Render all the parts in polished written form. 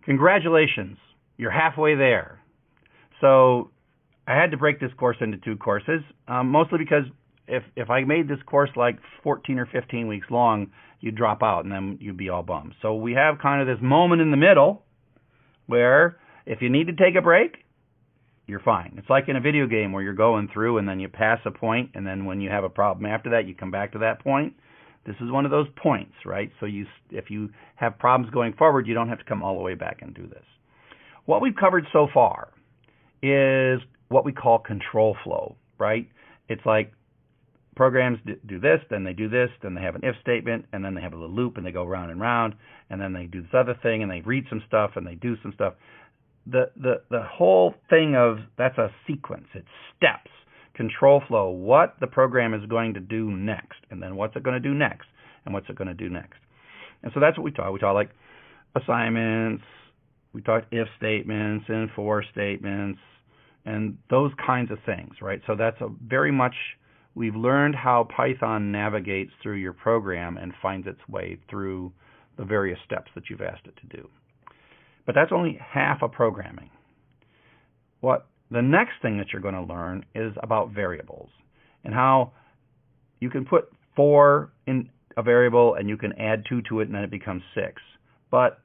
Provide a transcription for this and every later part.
Congratulations, you're halfway there. So I had to break this course into two courses, mostly because if I made this course like 14 or 15 weeks long, you'd drop out and then you'd be all bummed. So we have kind of this moment in the middle where if you need to take a break, you're fine. It's like in a video game where you're going through and then you pass a point, and then when you have a problem after that, you come back to that point. This is one of those points, right? So if you have problems going forward, you don't have to come all the way back and do this. What we've covered so far is what we call control flow, right? It's like programs do this, then they do this, then they have an if statement, and then they have a little loop, and they go round and round, and then they do this other thing, and they read some stuff, and they do some stuff. The whole thing of that's a sequence. It's steps. Control flow, what the program is going to do next, and then what's it going to do next, and what's it going to do next. And so that's what we taught. We taught like assignments, we taught if statements and for statements, and those kinds of things, right? So that's a very much, we've learned how Python navigates through your program and finds its way through the various steps that you've asked it to do. But that's only half of programming. The next thing that you're going to learn is about variables and how you can put 4 in a variable and you can add 2 to it and then it becomes 6. But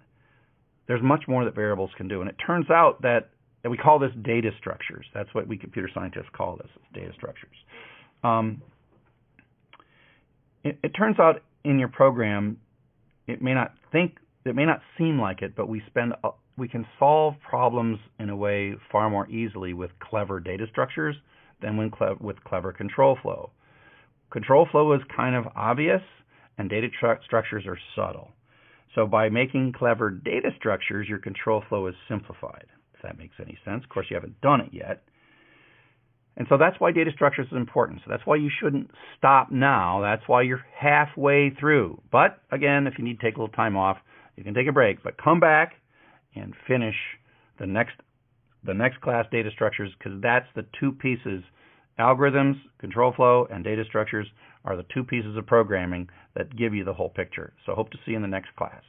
there's much more that variables can do. And it turns out that we call this data structures. That's what we computer scientists call this, data structures. It turns out in your program, it may not seem like it, but we can solve problems in a way far more easily with clever data structures than with clever control flow. Control flow is kind of obvious, and data structures are subtle. So by making clever data structures, your control flow is simplified, if that makes any sense. Of course, you haven't done it yet. And so that's why data structures is important. So that's why you shouldn't stop now. That's why you're halfway through. But again, if you need to take a little time off, you can take a break, but come back and finish the next class, data structures, because that's the two pieces. Algorithms, control flow, and data structures are the two pieces of programming that give you the whole picture. So hope to see you in the next class.